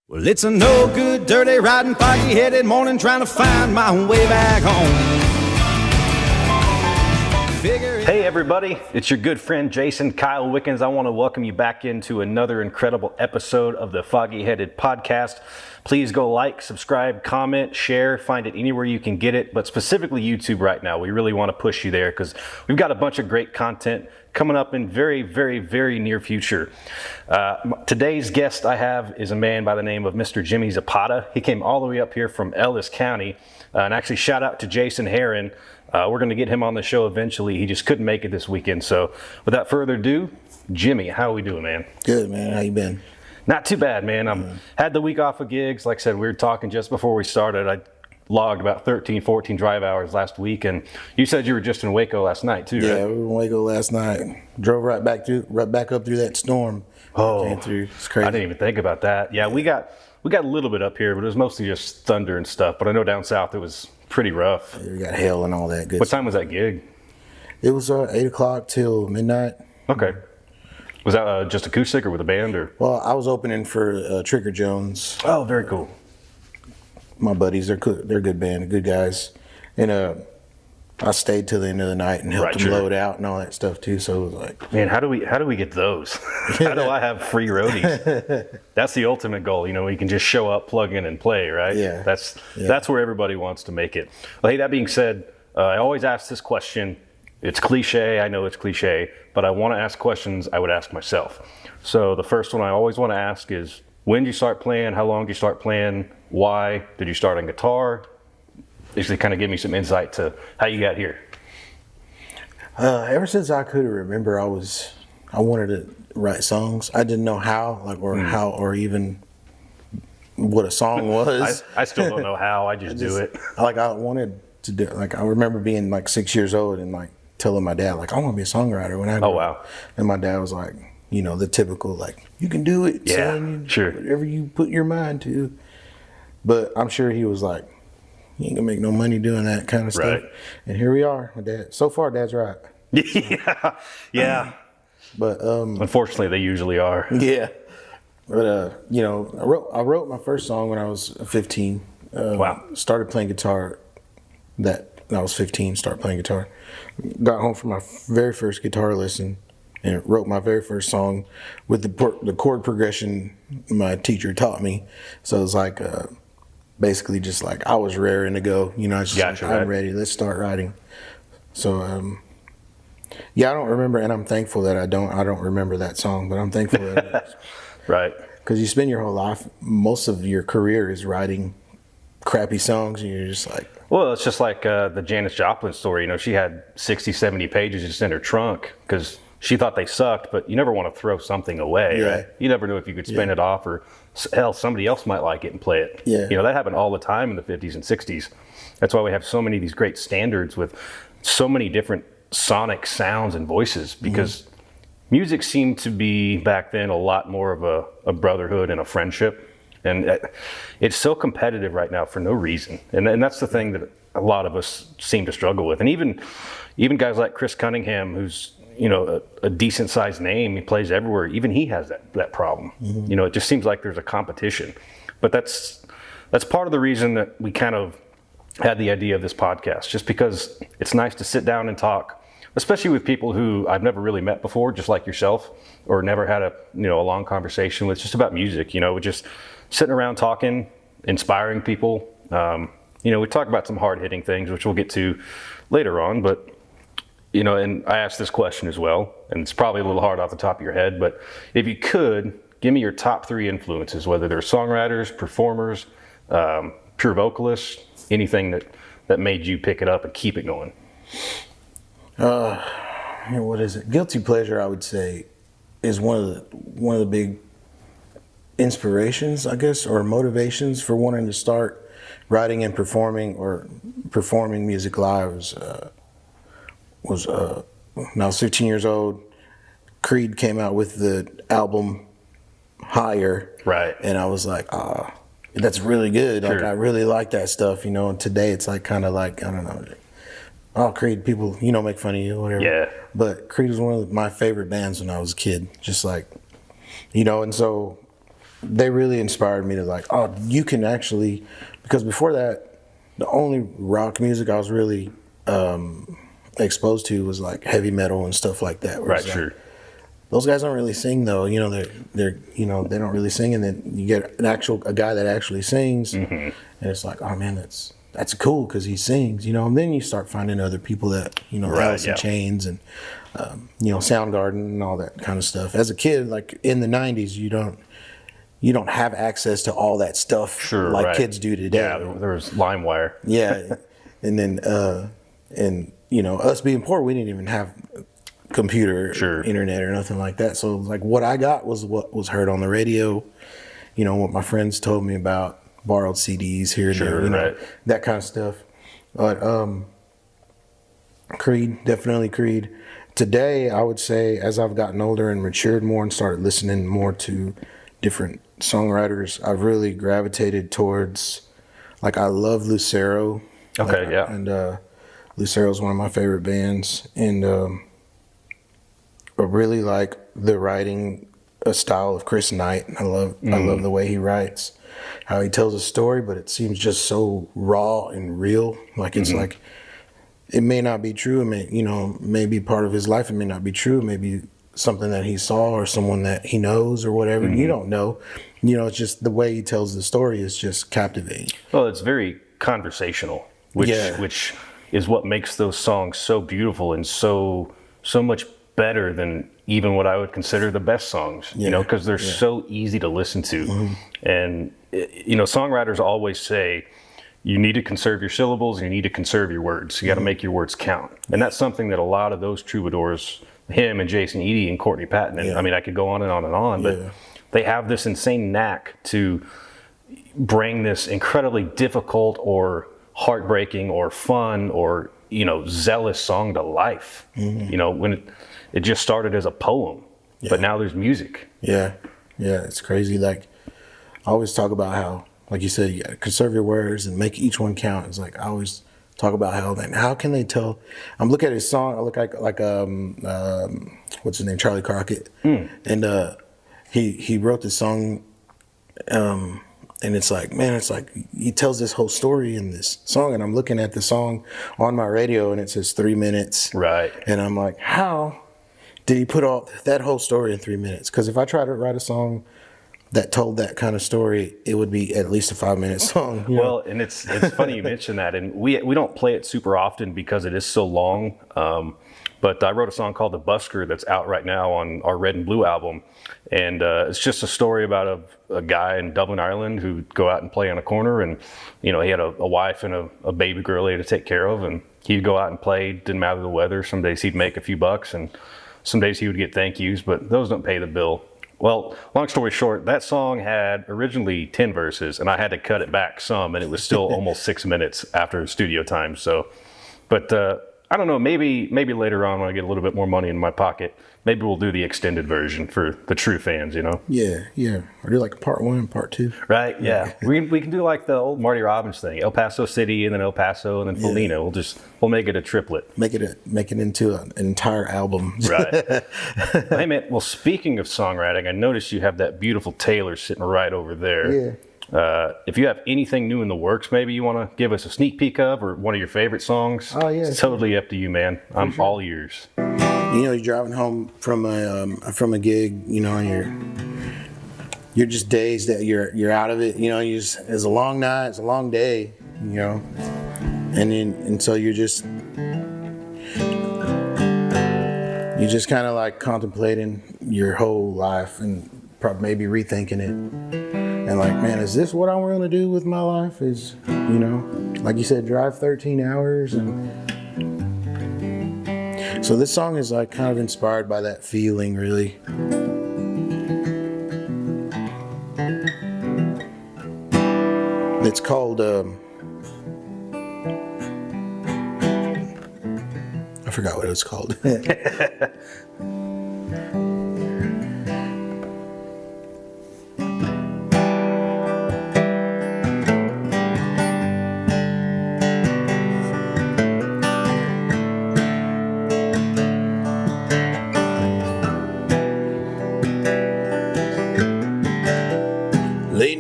Well, it's a no good, dirty, riding, foggy headed morning trying to find my way back home. Hey everybody, it's your good friend Jason Kyle Wickens. I want to welcome you back into another incredible episode of the Foggy Headed Podcast. Please go like, subscribe, comment, share, find it anywhere you can get it, but specifically YouTube right now. We really want to push you there because we've got a bunch of great content coming up in very, very, very near future. Today's guest I have is a man by the name of Mr. Jimmy Zapata. He came all the way up here from Ellis County, and actually shout out to Jason Heron. We're going to get him on the show eventually. He just couldn't make it this weekend. So without further ado, Jimmy, how are we doing, man? Good, man. How you been? Not too bad, man. Had the week off of gigs. Like I said, we were talking just before we started. I logged about 13, 14 drive hours last week. And you said you were just in Waco last night too, Yeah, right? we were in Waco last night. Drove right back up through that storm. Oh, came through. It's crazy. I didn't even think about that. Yeah, we got a little bit up here, but it was mostly just thunder and stuff. But I know down south it was pretty rough. Yeah, we got hail and all that good What stuff. time was that gig? It was 8 o'clock till midnight. Okay. Was that just acoustic or with a band or? Well, I was opening for Trigger Jones. Oh, very cool. My buddies, they're good band, good guys. And I stayed till the end of the night and helped them load out and all that stuff too. So it was like, man, how do we get those? How do I have free roadies? That's the ultimate goal, you can just show up, plug in, and play, right? Yeah. That's where everybody wants to make it. Well, hey, that being said, I always ask this question. It's cliche, I know it's cliche, but I want to ask questions I would ask myself. So the first one I always want to ask is, when did you start playing? How long did you start playing? Why did you start on guitar? Basically kind of give me some insight to how you got here. Ever since I could remember, I wanted to write songs. I didn't know how, how, or even what a song was. I still don't know how. I just do it. I wanted to do. I remember being 6 years old and telling my dad I want to be a songwriter when I grew up. Wow. And my dad was like, the typical you can do it, son. Sure. Whatever you put your mind to. But I'm sure he was like, you ain't gonna make no money doing that kind of stuff. Right. And here we are. My dad. So far, Dad's right. Yeah. But unfortunately, they usually are. Yeah. But I wrote my first song when I was 15. Wow. Started playing guitar when I was 15. Started playing guitar. Got home from my very first guitar lesson and wrote my very first song with the chord progression my teacher taught me. So it was basically just I was raring to go. It's just I'm ready. Let's start writing. So I don't remember, and I'm thankful that I don't remember that song, but I'm thankful that Right. Because you spend your whole life, most of your career is writing crappy songs, and you're just like... Well, it's just like the Janis Joplin story. She had 60, 70 pages just in her trunk because she thought they sucked, but you never want to throw something away. Yeah. Right? You never knew if you could spin it off or, hell, somebody else might like it and play it. Yeah. That happened all the time in the 50s and 60s. That's why we have so many of these great standards with so many different sonic sounds and voices, because music seemed to be back then a lot more of a brotherhood and a friendship. And it's so competitive right now for no reason. And that's the thing that a lot of us seem to struggle with. And even guys like Chris Cunningham, who's a decent sized name, he plays everywhere. Even he has that problem. It just seems like there's a competition. But that's part of the reason that we kind of had the idea of this podcast, just because it's nice to sit down and talk, especially with people who I've never really met before, just like yourself, or never had a long conversation with, just about music. We're just sitting around talking, inspiring people. We talk about some hard-hitting things, which we'll get to later on, but and I asked this question as well, and it's probably a little hard off the top of your head, but if you could, give me your top 3 influences, whether they're songwriters, performers, pure vocalists, anything that made you pick it up and keep it going. What is it? Guilty pleasure, I would say, is one of the big inspirations, I guess, or motivations for wanting to start writing and performing, or performing music live. Was when I was 15 years old, Creed came out with the album Higher. Right. And I was like, that's really good. Sure. I really like that stuff, and today it's kind of I don't know. Creed, people, make fun of you or whatever. Yeah. But Creed was one of my favorite bands when I was a kid. Just and so they really inspired me to like, oh, you can actually, because before that, the only rock music I was really exposed to was like heavy metal and stuff like that. Right, sure. Those guys don't really sing though, you know, they're you know, they don't really sing, and then you get a guy that actually sings, and it's like, oh man, that's cool because he sings, you know. And then you start finding other people that, you know, Alice in Chains and you know, Soundgarden and all that kind of stuff. As a kid, like in the 90s, you don't have access to all that stuff like kids do today. Yeah, there was LimeWire. Yeah, and then and you know, us being poor, we didn't even have computer, internet, or nothing like that. So like what I got was what was heard on the radio, you know, what my friends told me about, borrowed CDs here and there, you know, that kind of stuff. But Creed, definitely Creed. Today, I would say, as I've gotten older and matured more and started listening more to different songwriters, I've really gravitated towards, like, I love Lucero. Okay, yeah. And Lucero is one of my favorite bands. And I really like the writing style of Chris Knight. I love the way he writes, how he tells a story, but it seems just so raw and real. Like it's like, it may not be true. It may, you know, maybe part of his life. It may not be true. Maybe something that he saw or someone that he knows or whatever. You don't know. You know, it's just the way he tells the story is just captivating. Well, it's very conversational, which is what makes those songs so beautiful and so much better than even what I would consider the best songs, you know, because they're so easy to listen to. And, you know, songwriters always say, you need to conserve your syllables, you need to conserve your words. You got to make your words count. And that's something that a lot of those troubadours, him and Jason Eady and Courtney Patton, and I mean, I could go on and on and on, but they have this insane knack to bring this incredibly difficult or heartbreaking or fun or, you know, zealous song to life. You know, when it just started as a poem, but now there's music. Yeah, it's crazy. Like, I always talk about how, like you said, you gotta conserve your words and make each one count. It's like, I always talk about how can they tell? I'm looking at his song, I look like what's his name, Charlie Crockett. And he wrote this song, and it's like, man, it's like he tells this whole story in this song, and I'm looking at the song on my radio and it says 3 minutes. Right. And I'm like, how did he put all that whole story in 3 minutes? Because if I try to write a song that told that kind of story, it would be at least a 5-minute song. You know? Well, and it's funny you mention that, and we don't play it super often because it is so long. But I wrote a song called The Busker that's out right now on our Red and Blue album. And it's just a story about a guy in Dublin, Ireland who'd go out and play on a corner. And, you know, he had a wife and a baby girl he had to take care of. And he'd go out and play, didn't matter the weather. Some days he'd make a few bucks and some days he would get thank yous, but those don't pay the bill. Well, long story short, that song had originally 10 verses and I had to cut it back some, and it was still almost 6 minutes after studio time. So, but I don't know, maybe later on when I get a little bit more money in my pocket, maybe we'll do the extended version for the true fans, you know? Yeah. Or do like part 1 and part 2. Right, yeah. We can do like the old Marty Robbins thing, El Paso City and then El Paso and then Felina. We'll make it a triplet. Make it into an entire album. Right. Hey man, well, speaking of songwriting, I noticed you have that beautiful Taylor sitting right over there. Yeah. If you have anything new in the works, maybe you want to give us a sneak peek of, or one of your favorite songs. Oh yeah, it's totally up to you, man. I'm all ears. You know, you're driving home from a gig, you know, and you're just dazed that you're out of it. You know, it's a long night, it's a long day, you know, and so you're just kind of like contemplating your whole life and probably maybe rethinking it. And like, man, is this what I'm going to do with my life? Is, you know, like you said, drive 13 hours. And so this song is like kind of inspired by that feeling, really. It's called, I forgot what it was called.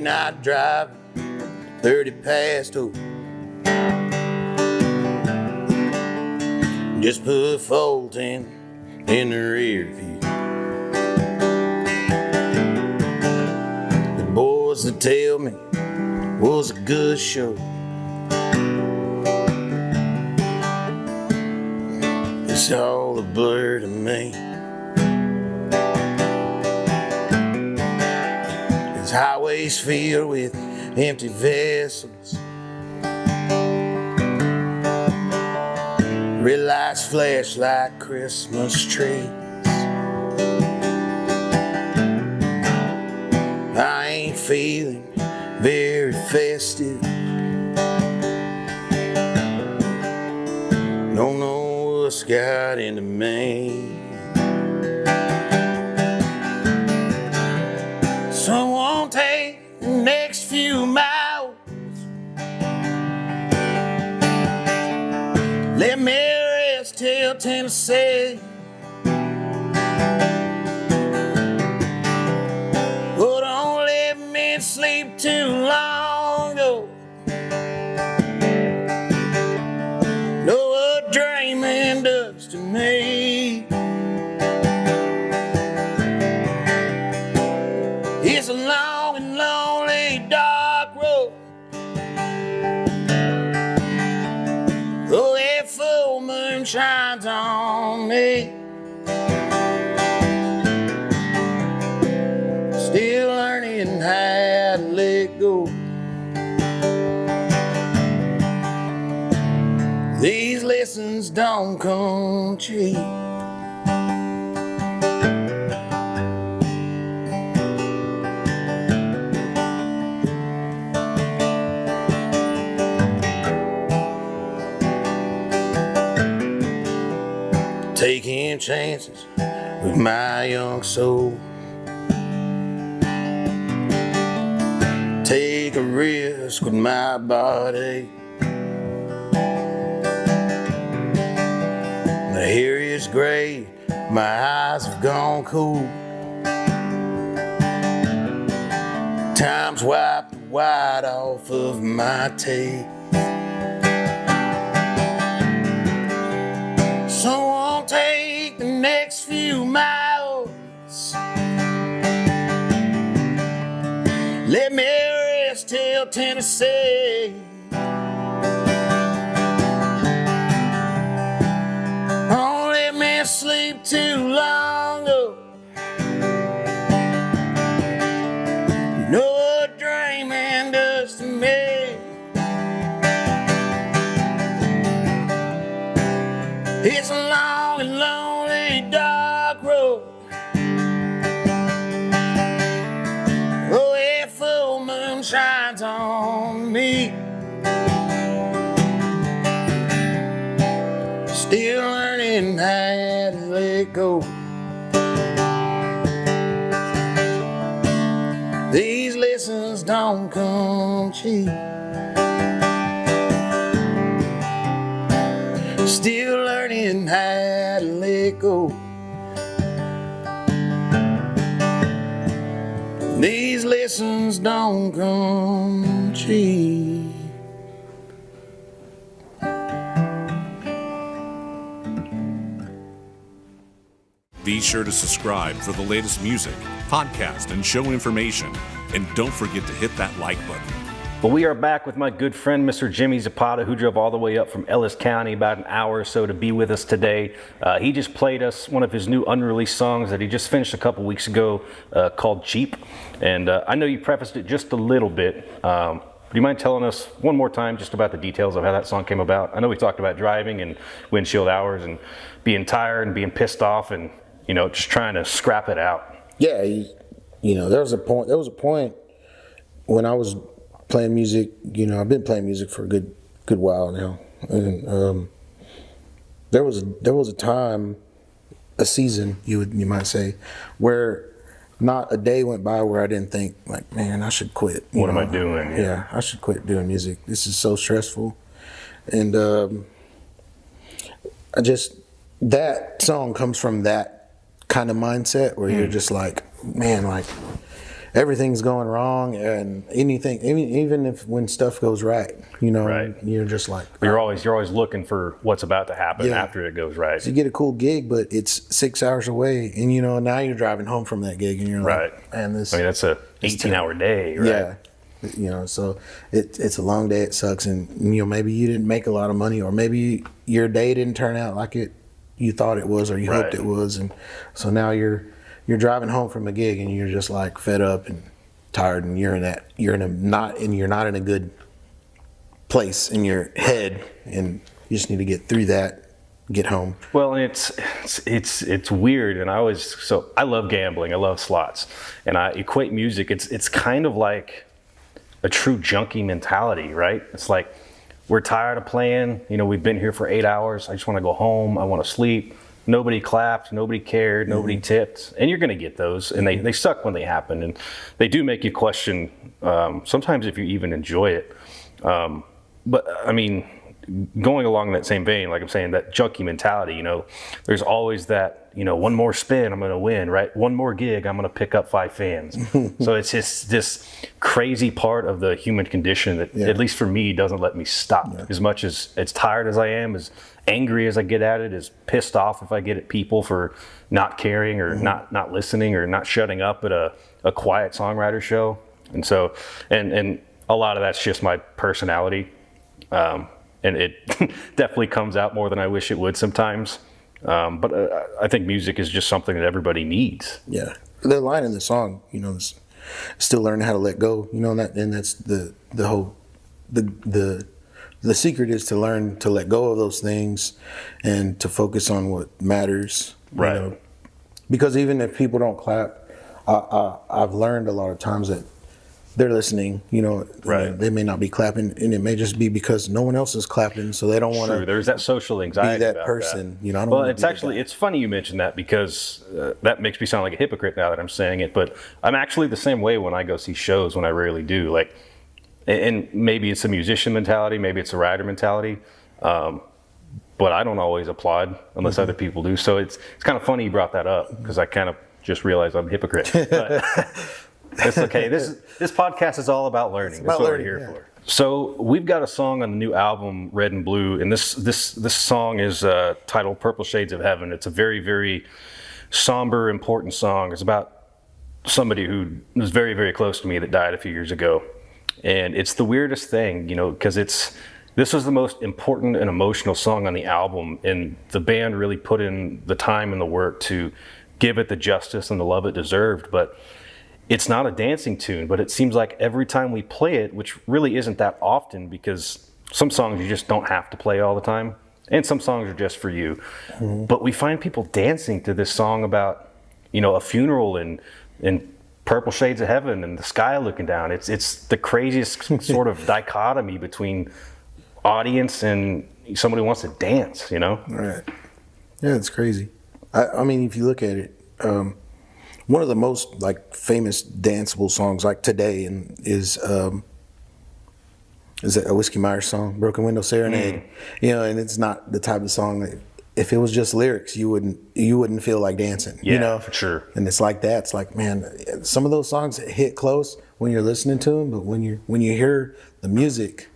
night drive, 30 past 2. Just put Fulton in the rear view. The boys that tell me was a good show. It's all a blur to me. These highways filled with empty vessels. Red lights flash like Christmas trees. I ain't feeling very festive. Don't know what's got into me. Someone take the next few miles. Let me rest till Tennessee. Oh, don't let me sleep too long. Oh. Know what dreaming does to me. It's a long and lonely dark road. Oh, that full moon shines on me. Still learning how to let go. These lessons don't come cheap. Taking chances with my young soul. Take a risk with my body. The hair is gray, my eyes have gone cool. Time's wiped the white off of my teeth. Someone take the next few miles. Let me rest till Tennessee. Don't let me sleep too long. Oh. You know what dreaming does to me. It's a long and lonely dark road. Oh, that full moon shines on me. Still learning how to let go. These lessons don't come cheap. Still learning how to let go. These lessons don't come cheap. Be sure to subscribe for the latest music, podcast, and show information. And don't forget to hit that like button. Well, we are back with my good friend, Mr. Jimmy Zapata, who drove all the way up from Ellis County about an hour or so to be with us today. He just played us one of his new unreleased songs that he just finished a couple weeks ago called Cheap. And I know you prefaced it just a little bit. Do you mind telling us one more time just about the details of how that song came about? I know we talked about driving and windshield hours and being tired and being pissed off and, you know, just trying to scrap it out. Yeah, you know, there was a point when I was playing music. You know, I've been playing music for a good while now, and there was a time, a season, you might say, where not a day went by where I didn't think, like, man, I should quit. What am I doing? Yeah, I should quit doing music. This is so stressful, and that song comes from that kind of mindset where you're just like, man, like, everything's going wrong, and anything, even if when stuff goes right, you know, Right. you're just like, You're always looking for what's about to happen after it goes right. so you get a cool gig, but it's 6 hours away, and you know, now you're driving home from that gig, and you're Right. like, man, this. I mean, that's a 18-hour day, right? Yeah. You know, so it's a long day. It sucks, and you know, maybe you didn't make a lot of money, or maybe your day didn't turn out like you thought it was, or you hoped it was, and so now you're driving home from a gig, and you're just like fed up and tired, and you're not in a good place in your head, and you just need to get through that, get home. Well, and it's weird, and I love gambling. I love slots, and I equate music. It's kind of like a true junkie mentality, right? It's like, we're tired of playing. You know, we've been here for 8 hours. I just want to go home. I want to sleep. Nobody clapped. Nobody cared. Nobody tipped. And you're going to get those, and they suck when they happen, and they do make you question sometimes if you even enjoy it. But I mean, going along that same vein, like I'm saying, that junkie mentality, you know, there's always that, you know, one more spin, I'm going to win, right? One more gig, I'm going to pick up 5 fans. So it's just this crazy part of the human condition that, at least for me, doesn't let me stop. As much as tired as I am, as angry as I get at it, as pissed off if I get at people for not caring or not listening or not shutting up at a quiet songwriter show. And so, and a lot of that's just my personality. And it definitely comes out more than I wish it would sometimes. But I think music is just something that everybody needs. Yeah. The line in the song, you know, is still learning how to let go, you know, and that's the whole, the secret is to learn to let go of those things and to focus on what matters. Right. You know? Because even if people don't clap, I've learned a lot of times that they're listening, you know, Right. They may not be clapping, and it may just be because no one else is clapping, so they don't want to. There's that social anxiety. Be that about person, that. you know. I don't well, wanna it's be actually that. it's funny you mentioned that, because that makes me sound like a hypocrite now that I'm saying it. But I'm actually the same way when I go see shows, when I rarely do. Like, and maybe it's a musician mentality, maybe it's a writer mentality, but I don't always applaud unless other people do. So it's kind of funny you brought that up, because I kind of just realized I'm a hypocrite. But it's okay. This podcast is all about learning. That's what we're here for. So we've got a song on the new album, Red and Blue, and this song is titled "Purple Shades of Heaven." It's a very, very somber, important song. It's about somebody who was very, very close to me that died a few years ago, and it's the weirdest thing, you know, because this was the most important and emotional song on the album, and the band really put in the time and the work to give it the justice and the love it deserved. But it's not a dancing tune, but it seems like every time we play it, which really isn't that often, because some songs you just don't have to play all the time, and some songs are just for you. But we find people dancing to this song about, you know, a funeral and purple shades of heaven and the sky looking down. It's the craziest sort of dichotomy between audience and somebody who wants to dance, you know? Right. Yeah, it's crazy. I mean, if you look at it, one of the most like famous danceable songs like today is that a Whiskey Myers song, Broken Window Serenade. You know, and it's not the type of song that if it was just lyrics, you wouldn't feel like dancing. Yeah, you know, for sure. And it's like that. It's like, man, some of those songs hit close when you're listening to them, but when you hear the music,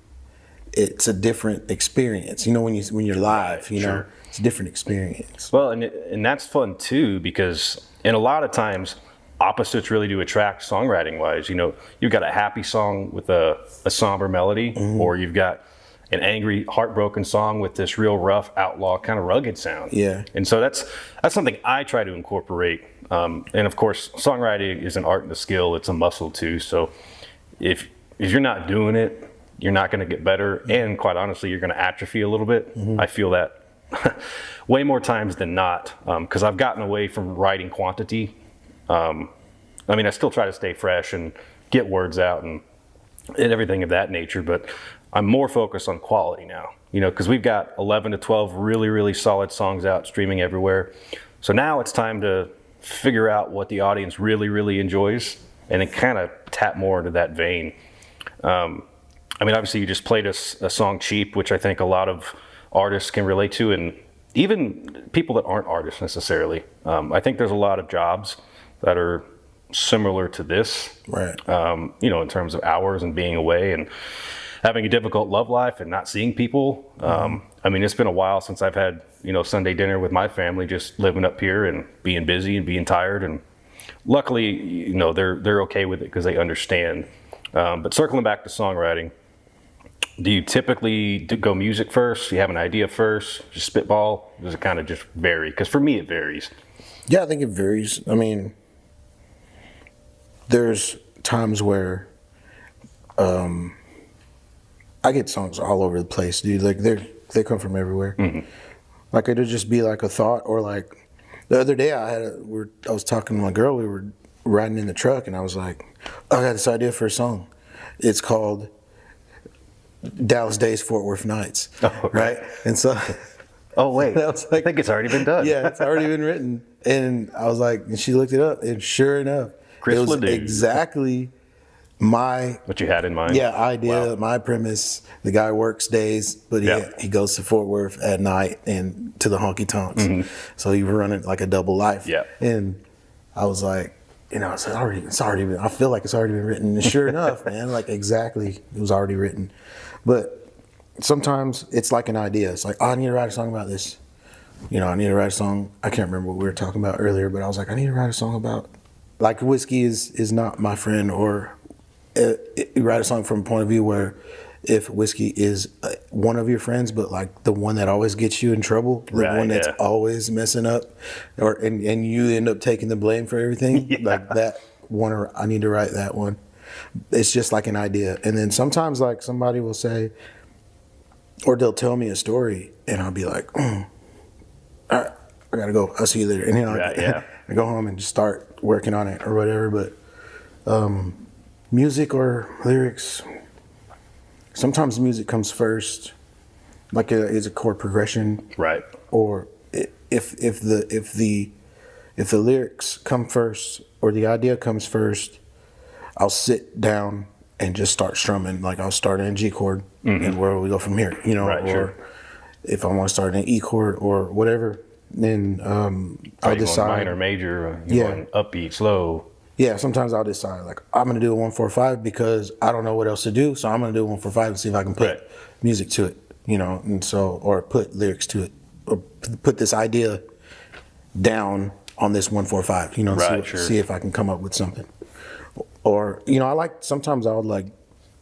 it's a different experience. You know, when you're live, Right, you know, sure. it's a different experience. Well, and that's fun too, because a lot of times opposites really do attract songwriting wise. You know, you've got a happy song with a somber melody, or you've got an angry, heartbroken song with this real rough, outlaw, kind of rugged sound. Yeah. And so that's something I try to incorporate. And of course, songwriting is an art and a skill. It's a muscle too. So if you're not doing it, you're not going to get better. And quite honestly, you're going to atrophy a little bit. I feel that way more times than not, because I've gotten away from writing quantity. I mean, I still try to stay fresh and get words out and everything of that nature, but I'm more focused on quality now, you know, because we've got 11 to 12 really, really solid songs out streaming everywhere. So now it's time to figure out what the audience really, really enjoys, and then kind of tap more into that vein. I mean, obviously you just played a song, Cheap, which I think a lot of artists can relate to, and even people that aren't artists necessarily. I think there's a lot of jobs that are similar to this, Right. You know, in terms of hours and being away and having a difficult love life and not seeing people. I mean, it's been a while since I've had, you know, Sunday dinner with my family, just living up here and being busy and being tired. And luckily, you know, they're okay with it because they understand. But circling back to songwriting, do you typically go music first? Do you have an idea first? Just spitball? Does it kind of just vary? Because for me, it varies. Yeah, I think it varies. I mean, there's times where I get songs all over the place, dude. Like they come from everywhere. Like it'll just be like a thought, or like the other day I was talking to my girl. We were riding in the truck, and I was like, I got this idea for a song. It's called Dallas Days, Fort Worth Nights. Oh, right? And so, oh wait, I was like, I think it's already been done. Yeah, it's already been written. And I was like, and she looked it up, and sure enough, Chris it was Ledoux. exactly what you had in mind. idea. Wow. My premise. The guy works days, but he goes to Fort Worth at night and to the honky tonks. So he running like a double life. Yeah. And I was like, you know, it's already been, I feel like it's already been written. And sure enough, man, like exactly, it was already written. But sometimes it's like an idea. It's like, oh, I need to write a song about this. You know, I need to write a song. I can't remember what we were talking about earlier, but I was like, I need to write a song about, like, whiskey is not my friend, or you write a song from a point of view where if whiskey is one of your friends, but like the one that always gets you in trouble, the one that's always messing up, and you end up taking the blame for everything, like that one, I need to write that one. It's just like an idea. And then sometimes like somebody will say, or they'll tell me a story, and I'll be like, all right, I gotta go. I'll see you later. And then I go home and just start working on it or whatever. But music or lyrics, sometimes music comes first, like is a chord progression, right? Or if the lyrics come first or the idea comes first, I'll sit down and just start strumming. Like I'll start in G chord, and where we go from here, you know, or if I want to start in E chord or whatever, then I'll decide. Minor, major, going upbeat, slow. Yeah, sometimes I'll decide like I'm gonna do a 1-4-5 because I don't know what else to do, so I'm gonna do a 1-4-5 and see if I can put music to it, you know, and so, or put lyrics to it, or put this idea down on this 1-4-5, you know, see if I can come up with something. Or, you know, sometimes I'll like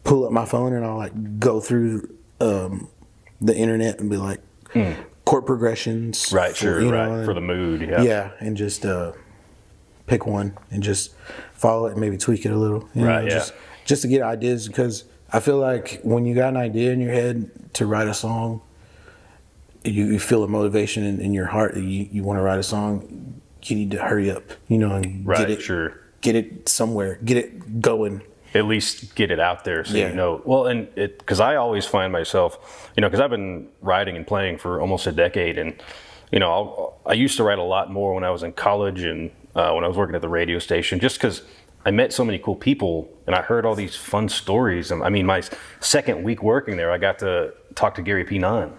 pull up my phone and I'll like go through the internet and be like chord progressions, for the mood, and just pick one and just follow it and maybe tweak it a little, you know, just to get ideas, because I feel like when you got an idea in your head to write a song, you feel a motivation in your heart that you want to write a song. You need to hurry up, you know, and get it somewhere, get it going. At least get it out there, so you know. Well, and because I always find myself, you know, because I've been writing and playing for almost a decade, and you know, I used to write a lot more when I was in college and when I was working at the radio station, just because I met so many cool people and I heard all these fun stories. I mean, my second week working there, I got to talk to Gary P. Nunn.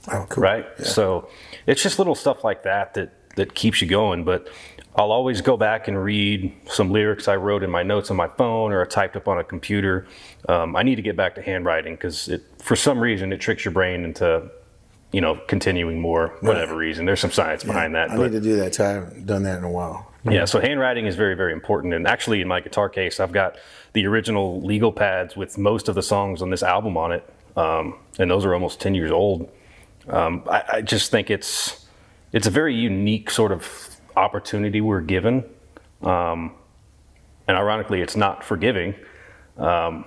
Oh, cool. Right? Yeah. So it's just little stuff like that keeps you going. But I'll always go back and read some lyrics I wrote in my notes on my phone or I typed up on a computer. I need to get back to handwriting because for some reason it tricks your brain into, you know, continuing more, whatever reason. There's some science behind that. I need to do that too. I haven't done that in a while. Yeah, so handwriting is very, very important. And actually, in my guitar case, I've got the original legal pads with most of the songs on this album on it. And those are almost 10 years old. I just think it's a very unique sort of opportunity we're given. And ironically, it's not forgiving. But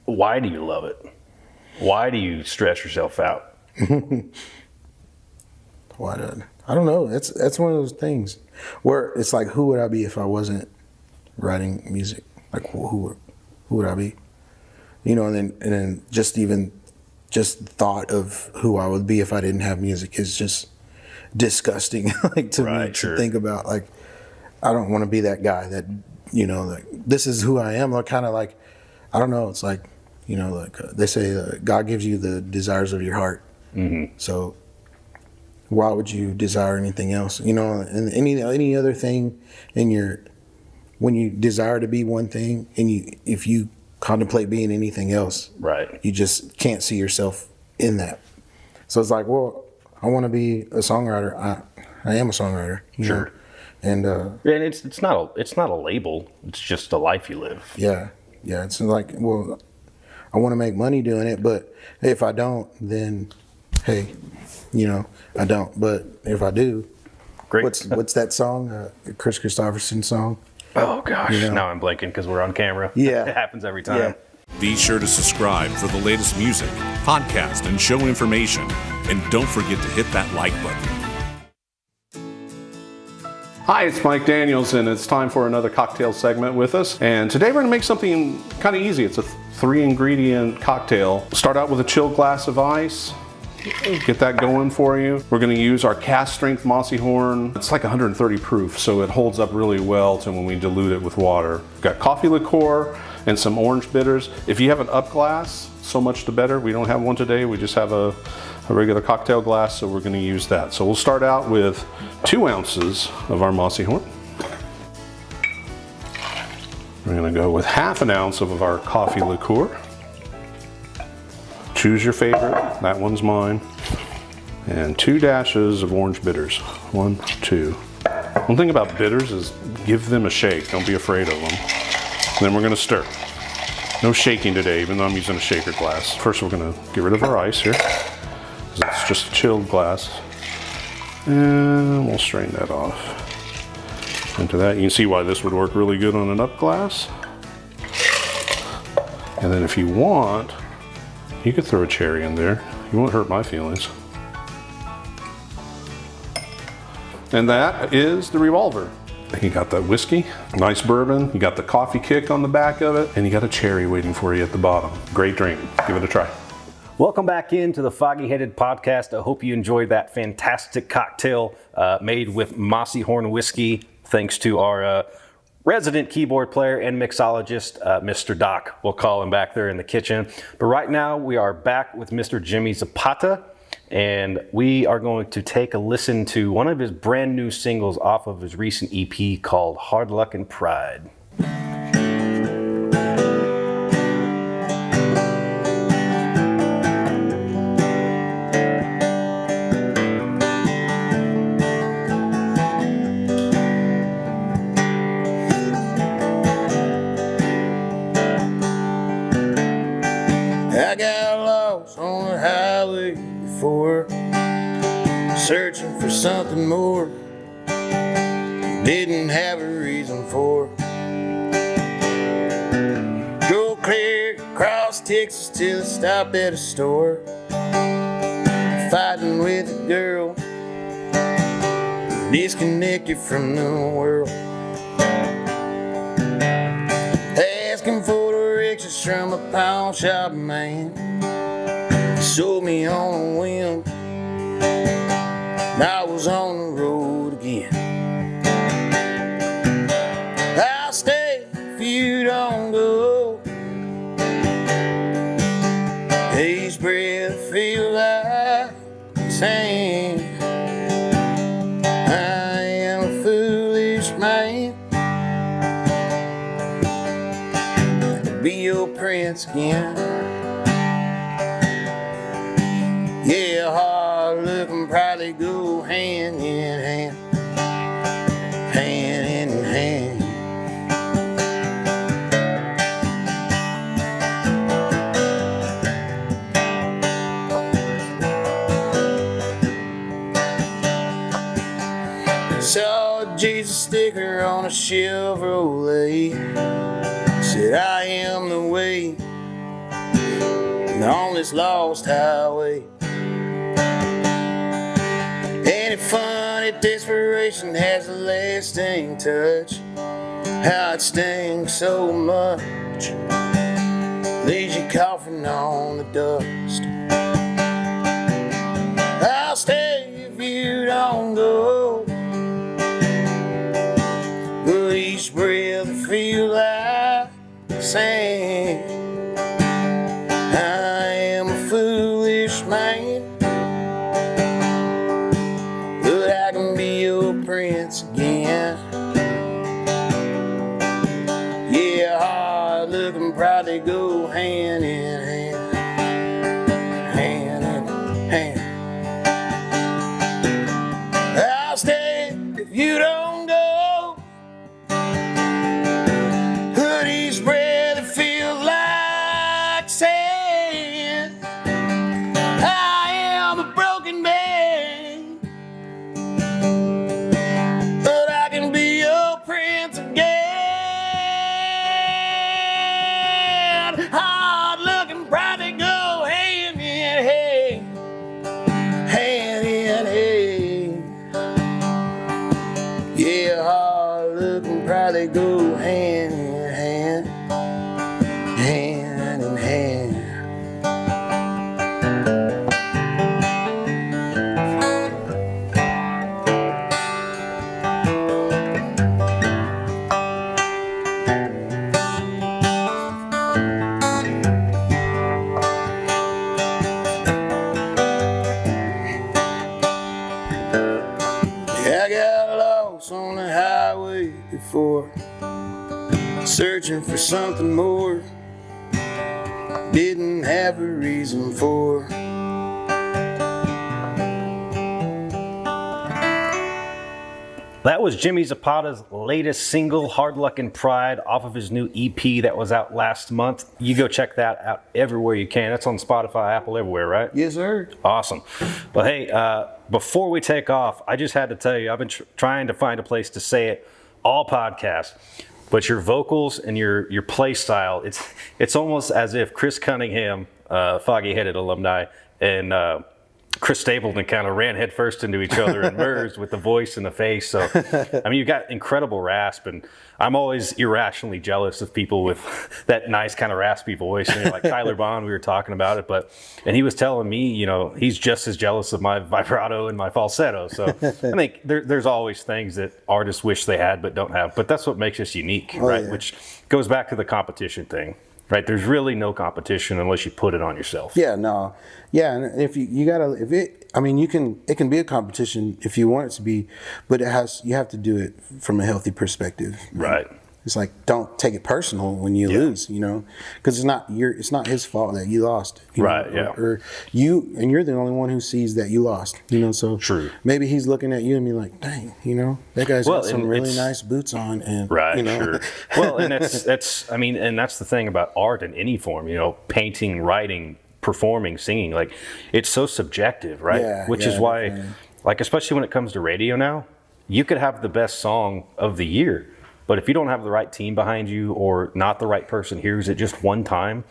why do you love it? Why do you stress yourself out? Why not? I don't know. That's one of those things where it's like, who would I be if I wasn't writing music? Like, who would I be? You know, and then just thought of who I would be if I didn't have music is just disgusting. Like to me to think about. Like, I don't want to be that guy that, you know, like this is who I am. Like kind of like, I don't know. It's like, you know, like they say God gives you the desires of your heart. So why would you desire anything else? You know, and any other thing when you desire to be one thing, and if you contemplate being anything else, right, you just can't see yourself in that. So it's like, well, I want to be a songwriter. I am a songwriter. Sure. And it's not a label. It's just the life you live. Yeah. It's like, well, I want to make money doing it, but if I don't, then hey, you know, I don't. But if I do, great. What's that song? Chris Christopherson song. Oh gosh, you know? Now I'm blanking because we're on camera. Yeah, it happens every time. Yeah. Be sure to subscribe for the latest music, podcast, and show information. And don't forget to hit that like button. Hi, it's Mike Daniels, and it's time for another cocktail segment with us. And today we're going to make something kind of easy. It's a 3-ingredient cocktail. Start out with a chilled glass of ice. Get that going for you. We're going to use our cast strength Mossy Horn. It's like 130 proof, so it holds up really well to when we dilute it with water. We've got coffee liqueur and some orange bitters. If you have an up glass, so much the better. We don't have one today. We just have a regular cocktail glass, so we're going to use that. So we'll start out with 2 ounces of our Mossy Horn. We're going to go with half an ounce of our coffee liqueur. Choose your favorite. That one's mine. And 2 dashes of orange bitters. 1, 2. One thing about bitters is give them a shake. Don't be afraid of them. And then we're going to stir. No shaking today, even though I'm using a shaker glass. First, we're going to get rid of our ice here. It's just a chilled glass. And we'll strain that off. Into that, you can see why this would work really good on an up glass. And then if you want, you could throw a cherry in there. You won't hurt my feelings. And that is the Revolver. You got that whiskey, nice bourbon, you got the coffee kick on the back of it, and you got a cherry waiting for you at the bottom. Great drink. Give it a try. Welcome back into the Foggy Headed Podcast. I hope you enjoyed that fantastic cocktail made with Mossy Horn Whiskey, thanks to our resident keyboard player and mixologist, Mr. Doc. We'll call him back there in the kitchen. But right now we are back with Mr. Jimmy Zapata, and we are going to take a listen to one of his brand new singles off of his recent EP called Hard Luck and Pride. I got lost on the highway before, searching for something more, didn't have a reason for. Drove clear across Texas till I stopped at a store, fighting with a girl, disconnected from the world, asking for directions from a pawn shop man. Sold me on a whim, I was on the road again. I'll stay if you don't go. Each breath feel like saying I am a foolish man. Be your prince again. Yeah, hard looking probably go hand in hand, hand in hand. Saw a Jesus sticker on a Chevrolet, said I am the way on this lost highway. Ain't it funny, desperation has a lasting touch, how it stings so much, leaves you coughing on the dust. I'll stay if you don't go, but each breath I feel like saying I am a foolish man. looking proud, they go hand in hand, hand in hand. I'll stay if you don't go. Hoodie's breath, it feels like sand. I am a broken man, but I can be your prince again. Hard looking, proud to go hand in hand, hand in hand. Yeah, hard looking, proud to go hand in hand, hand in hand. I got lost on the highway before, searching for something more, didn't have a reason for. That was Jimmy Zapata's latest single, Hard Luck and Pride, off of his new EP that was out last month. You go check that out everywhere you can. That's on Spotify, Apple, everywhere, right? Yes, sir. Awesome. Well, hey, before we take off, I just had to tell you, I've been trying to find a place to say it all podcasts, but your vocals and your play style, it's almost as if Chris Cunningham, Foggy Headed alumni, and Chris Stapleton kind of ran headfirst into each other and merged with the voice and the face. So, I mean, you've got incredible rasp, and I'm always irrationally jealous of people with that nice kind of raspy voice. You know, like Tyler Bond, we were talking about it, and he was telling me, you know, he's just as jealous of my vibrato and my falsetto. So I think there's always things that artists wish they had but don't have. But that's what makes us unique, right? Yeah. Which goes back to the competition thing. Right, there's really no competition unless you put it on yourself. Yeah, no, yeah, and if you gotta, it can be a competition if you want it to be, but you have to do it from a healthy perspective. Right. It's like, don't take it personal when you lose, you know, because it's not his fault that you lost. Right. Know, or you're the only one who sees that you lost. You know, so true. Maybe he's looking at you and be like, dang, you know, that guy's got some really nice boots on, and right, you know. Sure. Well, and that's I mean, and that's the thing about art in any form. You know, painting, writing, performing, singing. Like, it's so subjective, right? Yeah, Which is why, definitely. Like, especially when it comes to radio now, you could have the best song of the year, but if you don't have the right team behind you, or not the right person hears it just one time,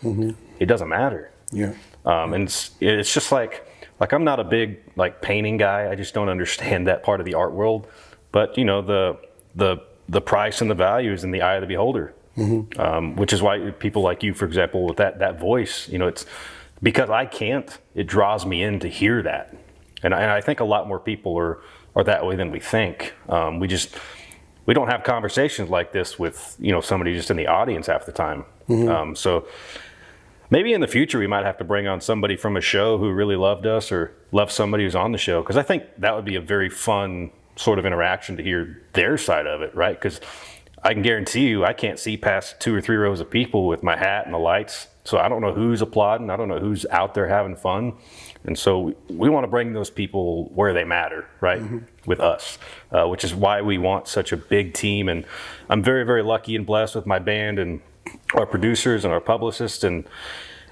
it doesn't matter. Yeah. And it's just like I'm not a big like painting guy. I just don't understand that part of the art world. But you know, the price and the value is in the eye of the beholder. Which is why people like you, for example, with that voice, you know, it's because I can't. It draws me in to hear that, and I think a lot more people are that way than we think. We don't have conversations like this with, you know, somebody just in the audience half the time. So maybe in the future we might have to bring on somebody from a show who really loved us or loved somebody who's on the show, because I think that would be a very fun sort of interaction to hear their side of it, right? Because I can guarantee you I can't see past 2 or 3 rows of people with my hat and the lights, so I don't know who's applauding. I don't know who's out there having fun. And so we want to bring those people where they matter, right, with us, which is why we want such a big team. And I'm very, very lucky and blessed with my band and our producers and our publicists. And,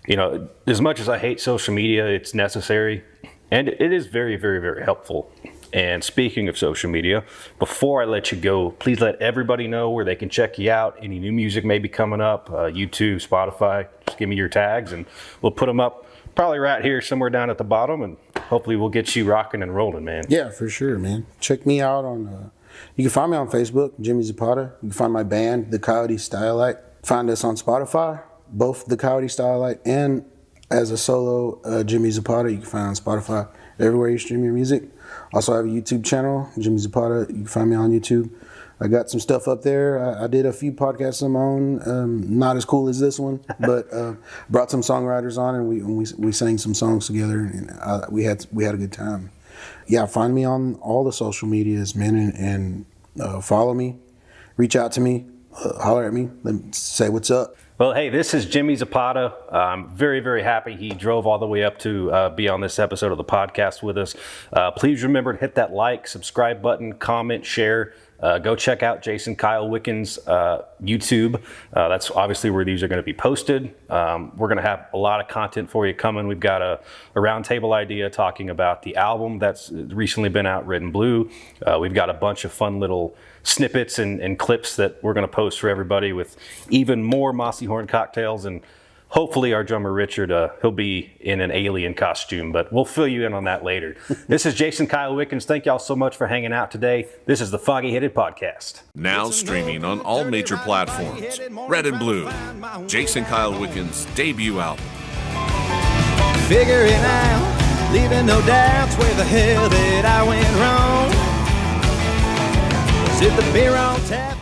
you know, as much as I hate social media, it's necessary. And it is very, very, very helpful. And speaking of social media, before I let you go, please let everybody know where they can check you out. Any new music may be coming up, YouTube, Spotify. Just give me your tags and we'll put them up probably right here somewhere down at the bottom, and hopefully we'll get you rocking and rolling, man. Yeah, for sure, man. Check me out on, you can find me on Facebook, Jimmy Zapata. You can find my band, The Coyote Stylite. Find us on Spotify, both The Coyote Stylite and as a solo Jimmy Zapata. You can find on Spotify, everywhere you stream your music. Also, I have a YouTube channel, Jimmy Zapata. You can find me on YouTube. I got some stuff up there. I did a few podcasts of my own, not as cool as this one, but brought some songwriters on, and we sang some songs together, and we had a good time. Yeah, find me on all the social medias, man, and follow me, reach out to me. holler at me. Let me say what's up. Well, hey, this is Jimmy Zapata. I'm very, very happy he drove all the way up to be on this episode of the podcast with us. Please remember to hit that like, subscribe button, comment, share. Go check out Jason Kyle Wickens' YouTube. That's obviously where these are going to be posted. We're going to have a lot of content for you coming. We've got a roundtable idea talking about the album that's recently been out, Red and Blue. We've got a bunch of fun little snippets and clips that we're going to post for everybody with even more Mossy Horn cocktails, and hopefully our drummer Richard, he'll be in an alien costume, but we'll fill you in on that later. This is Jason Kyle Wickens. Thank y'all so much for hanging out today. This is the Foggy Headed Podcast. Now streaming on all major platforms. Red and Blue, Jason Kyle Wickens' debut album. Figuring out, leaving no doubts where the hell did I went wrong. Is it the beer on tap?